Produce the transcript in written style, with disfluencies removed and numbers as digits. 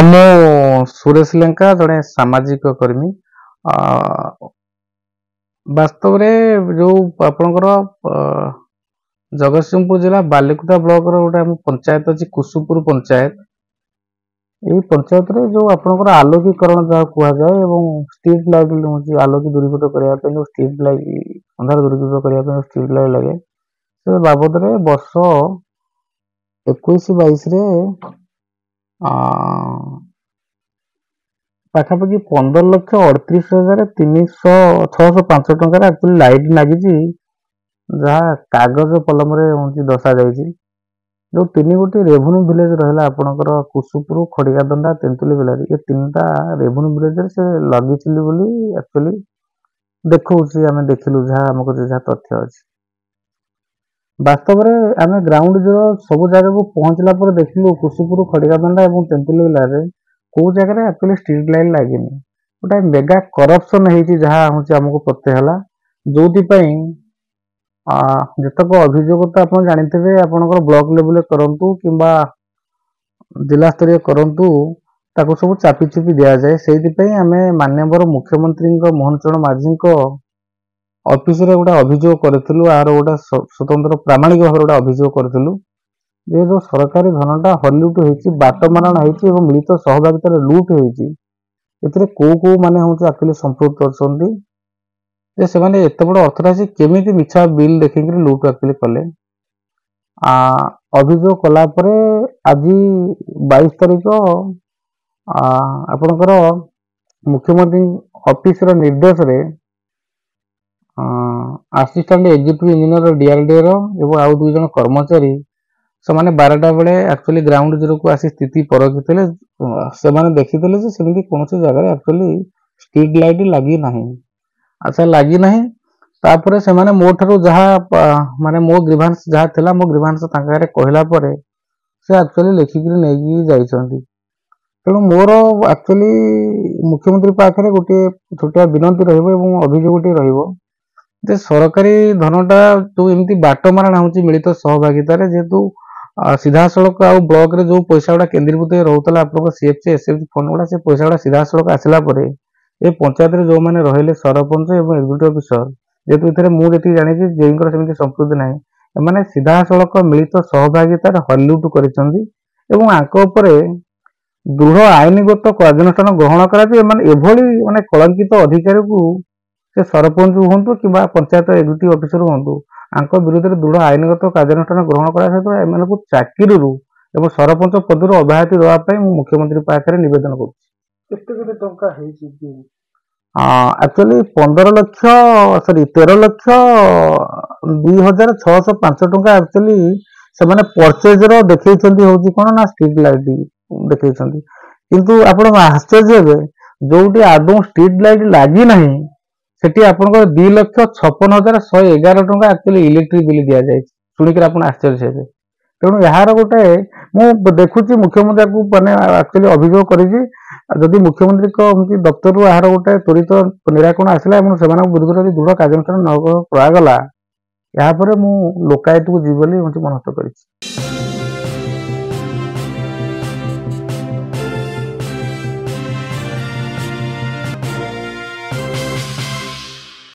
ମୁଁ ସୁରେଶ ଲେଙ୍କା ଜଣେ ସାମାଜିକ କର୍ମୀ। ବାସ୍ତବରେ ଯୋଉ ଆପଣଙ୍କର ଜଗତସିଂହପୁର ଜିଲ୍ଲା ବାଲିକୁଦା ବ୍ଲକର ଗୋଟେ ଆମ ପଞ୍ଚାୟତ ଅଛି କୁସୁପୁର ପଞ୍ଚାୟତ। ଏଇ ପଞ୍ଚାୟତରେ ଯୋଉ ଆପଣଙ୍କର ଆଲୋକୀକରଣ ଯାହା କୁହାଯାଏ ଏବଂ ଷ୍ଟ୍ରିଟ୍ ଲାଇଟ୍ ହେଉଛି ଆଲୋକ ଦୂରୀଭୂତ କରିବା ପାଇଁ ଯୋଉ ଷ୍ଟ୍ରିଟ୍ ଲାଇଟ୍ ଅନ୍ଧାର ଦୂରୀଭୂତ କରିବା ପାଇଁ ଷ୍ଟ୍ରିଟ୍ ଲାଇଟ୍ ଲାଗେ, ସେ ବାବଦରେ ବର୍ଷ 21-22ରେ ପାଖାପାଖି 15,38,605 ଟଙ୍କାରେ ଆକ୍ଚୁଆଲି ଲାଇଟ୍ ଲାଗିଛି, ଯାହା କାଗଜ କଲମରେ ଦର୍ଶାଯାଇଛି। ଯୋଉ 3 ଗୋଟି ରେଭେନ୍ୟୁ ଭିଲେଜ ରହିଲା ଆପଣଙ୍କର କୁସୁପୁର, ଖଡ଼ିକାଦଣ୍ଡା, ତେନ୍ତୁଲି ବେଲାରୀ, ଏ 3ଟା ରେଭେନ୍ୟୁ ଭିଲେଜରେ ସେ ଲାଗିଥିଲି ବୋଲି ଆକ୍ଚୁଆଲି ଦେଖଉଛି। ଆମେ ଦେଖିଲୁ ଯାହା ଆମକୁ ଯାହା ତଥ୍ୟ ଅଛି। ବାସ୍ତବରେ ଆମେ ଗ୍ରାଉଣ୍ଡ ଜିରୋ ସବୁ ଜାଗାକୁ ପହଞ୍ଚିଲା ପରେ ଦେଖିଲୁ କୁସୁପୁର, ଖଡ଼ିକାଦଣ୍ଡା ଏବଂ ତେନ୍ତୁଲି ବେଲାରେ କୋଉ ଜାଗାରେ ଆକ୍ଚୁଆଲି ଷ୍ଟ୍ରିଟ୍ ଲାଇଟ୍ ଲାଗିନି। ଗୋଟେ ମେଗା କରପ୍ସନ ହେଇଛି ଯାହା ଆମକୁ ପ୍ରତ୍ୟୟ ହେଲା, ଯୋଉଥିପାଇଁ ଯେତେକ ଅଭିଯୋଗ ତ ଆପଣ ଜାଣିଥିବେ, ଆପଣଙ୍କର ବ୍ଲକ ଲେଭେଲରେ କରନ୍ତୁ କିମ୍ବା ଜିଲ୍ଲା ସ୍ତରୀୟ କରନ୍ତୁ, ତାକୁ ସବୁ ଚାପି ଚୁପି ଦିଆଯାଏ। ସେଇଥିପାଇଁ ଆମେ ମାନ୍ୟବର ମୁଖ୍ୟମନ୍ତ୍ରୀଙ୍କ ମୋହନ ଚରଣ ମାଝୀଙ୍କ ଅଫିସରେ ଗୋଟେ ଅଭିଯୋଗ କରିଥିଲୁ। ଆର ଗୋଟେ ସ୍ୱତନ୍ତ୍ର ପ୍ରାମାଣିକ ଭାବରେ ଗୋଟେ ଅଭିଯୋଗ କରିଥିଲୁ ଯେ ଯୋଉ ସରକାରୀ ଧନଟା ହଲିଉଟ୍ ହେଇଛି, ବାଟମାରଣା ହେଇଛି ଏବଂ ମିଳିତ ସହଭାଗିତାରେ ଲୁଟ୍ ହେଇଛି, ଏଥିରେ କୋଉ ମାନେ ଆକ୍ଚୁଆଲି ସମ୍ପୃକ୍ତ ଅଛନ୍ତି, ଯେ ସେମାନେ ଏତେ ବଡ଼ ଅର୍ଥରାଶି କେମିତି ମିଛା ବିଲ୍ ଦେଖିକିରି ଲୁଟ୍ ଆକ୍ଚୁଆଲି କଲେ। ଅଭିଯୋଗ କଲା ପରେ ଆଜି 22 ତାରିଖ ଆପଣଙ୍କର ମୁଖ୍ୟମନ୍ତ୍ରୀ ଅଫିସର ନିର୍ଦ୍ଦେଶରେ ଆସିଷ୍ଟାଣ୍ଟ ଏକ୍ଜିକ୍ୟୁଟିଭ ଇଞ୍ଜିନିୟର DRDO ଏବଂ ଆଉ 2 ଜଣ କର୍ମଚାରୀ ସେମାନେ 12ଟା ବେଳେ ଆକ୍ଚୁଆଲି ଗ୍ରାଉଣ୍ଡ ଜିରୋକୁ ଆସି ସ୍ଥିତି ପରଖିଥିଲେ। ସେମାନେ ଦେଖିଥିଲେ ଯେ ସେମିତି କୌଣସି ଜାଗାରେ ଆକ୍ଚୁଆଲି ଷ୍ଟ୍ରିଟ୍ ଲାଇଟ୍ ଲାଗି ନାହିଁ। ଆଚ୍ଛା, ଲାଗି ନାହିଁ। ତାପରେ ସେମାନେ ମୋ ଠାରୁ ଯାହା ମାନେ ମୋ ଗ୍ରିଭାନ୍ସ ଯାହା ଥିଲା, ମୋ ଗ୍ରିଭାନ୍ସ ତାଙ୍କ ଆଗରେ କହିଲା ପରେ ସେ ଆକ୍ଚୁଆଲି ଲେଖିକିରି ନେଇକି ଯାଇଛନ୍ତି। ତେଣୁ ମୋର ଆକ୍ଚୁଆଲି ମୁଖ୍ୟମନ୍ତ୍ରୀ ପାଖରେ ଗୋଟିଏ ଛୋଟିଆ ବିନତି ରହିବ ଏବଂ ଅଭିଯୋଗଟି ରହିବ ଯେ ସରକାରୀ ଧନଟା ଯୋଉ ଏମିତି ବାଟମାରଣା ହେଉଛି ମିଳିତ ସହଭାଗିତାରେ, ଯେହେତୁ ସିଧାସଳଖ ଆଉ ବ୍ଲକରେ ଯୋଉ ପଇସା ଗୁଡ଼ା କେନ୍ଦ୍ରୀଭୂତ ରହୁଥିଲା ଆପଣଙ୍କ CFC SFC ଫଣ୍ଡ ଗୁଡ଼ା, ସେ ପଇସା ଗୁଡ଼ା ସିଧାସଳଖ ଆସିଲା ପରେ ଏ ପଞ୍ଚାୟତରେ ଯୋଉମାନେ ରହିଲେ ସରପଞ୍ଚ ଏବଂ ଏକ୍ଜିକ୍ୟୁଟିଭ ଅଫିସର, ଯେହେତୁ ଏଥିରେ ମୁଁ ଯେତିକି ଜାଣିଛି ଜେଇଙ୍କର ସେମିତି ସମ୍ପୃକ୍ତି ନାହିଁ, ଏମାନେ ସିଧାସଳଖ ମିଳିତ ସହଭାଗିତାରେ ହଲିଉଟ୍ କରିଛନ୍ତି ଏବଂ ଆଙ୍କ ଉପରେ ଦୃଢ଼ ଆଇନଗତ କାର୍ଯ୍ୟାନୁଷ୍ଠାନ ଗ୍ରହଣ କରାଯିବ। ଏମାନେ ଏଭଳି କଳଙ୍କିତ ଅଧିକାରୀକୁ, ସେ ସରପଞ୍ଚ ହୁଅନ୍ତୁ କିମ୍ବା ପଞ୍ଚାୟତ ଏକ୍ଜିକ୍ୟୁଟିଭ ଅଫିସର ହୁଅନ୍ତୁ, ଆଙ୍କ ବିରୁଦ୍ଧରେ ଦୃଢ଼ ଆଇନଗତ କାର୍ଯ୍ୟାନୁଷ୍ଠାନ ଗ୍ରହଣ କରାଯିବା ସହିତ ଏମାନଙ୍କୁ ଚାକିରିରୁ ଏବଂ ସରପଞ୍ଚ ପଦରୁ ଅବ୍ୟାହତି ଦେବା ପାଇଁ ମୁଁ ମୁଖ୍ୟମନ୍ତ୍ରୀ ପାଖରେ ନିବେଦନ କରୁଛି। କେତେ ଟଙ୍କା ହେଇଛି? ଆକ୍ଚୁଆଲି 13,02,605 ଟଙ୍କା ଆକ୍ଚୁଆଲି ସେମାନେ ପରଚେଜର ଦେଖେଇଛନ୍ତି ହଉଛି କଣ ନା ଷ୍ଟ୍ରିଟ୍ ଲାଇଟ୍ ଦେଖେଇଛନ୍ତି, କିନ୍ତୁ ଆପଣ ଆଶ୍ଚର୍ଯ୍ୟ ହେବେ ଯୋଉଠି ଆଦୌ ଷ୍ଟ୍ରିଟ୍ ଲାଇଟ୍ ଲାଗି ନାହିଁ ସେଠି ଆପଣଙ୍କର 2,56,111 ଟଙ୍କା ଆକ୍ଚୁଆଲି ଇଲେକ୍ଟ୍ରିକ୍ ବିଲ୍ ଦିଆଯାଇଛି। ଶୁଣିକିରି ଆପଣ ଆଶ୍ଚର୍ଯ୍ୟ ହେବେ। ତେଣୁ ଏହାର ଗୋଟେ ମୁଁ ଦେଖୁଛି ମୁଖ୍ୟମନ୍ତ୍ରୀକୁ ଆକ୍ଚୁଆଲି ଅଭିଯୋଗ କରିଛି। ଯଦି ମୁଖ୍ୟମନ୍ତ୍ରୀଙ୍କ ଦପ୍ତରରୁ ଏହାର ଗୋଟେ ତ୍ୱରିତ ନିରାକରଣ ଆସିଲା ଏବଂ ସେମାନଙ୍କ ବିରୁଦ୍ଧରେ ଯଦି ଦୃଢ଼ କାର୍ଯ୍ୟାନୁଷ୍ଠାନ ନ କରାଗଲା, ଏହାପରେ ମୁଁ ଲୋକାୟତକୁ ଯିବି ବୋଲି ମନସ୍ଥ କରିଛି।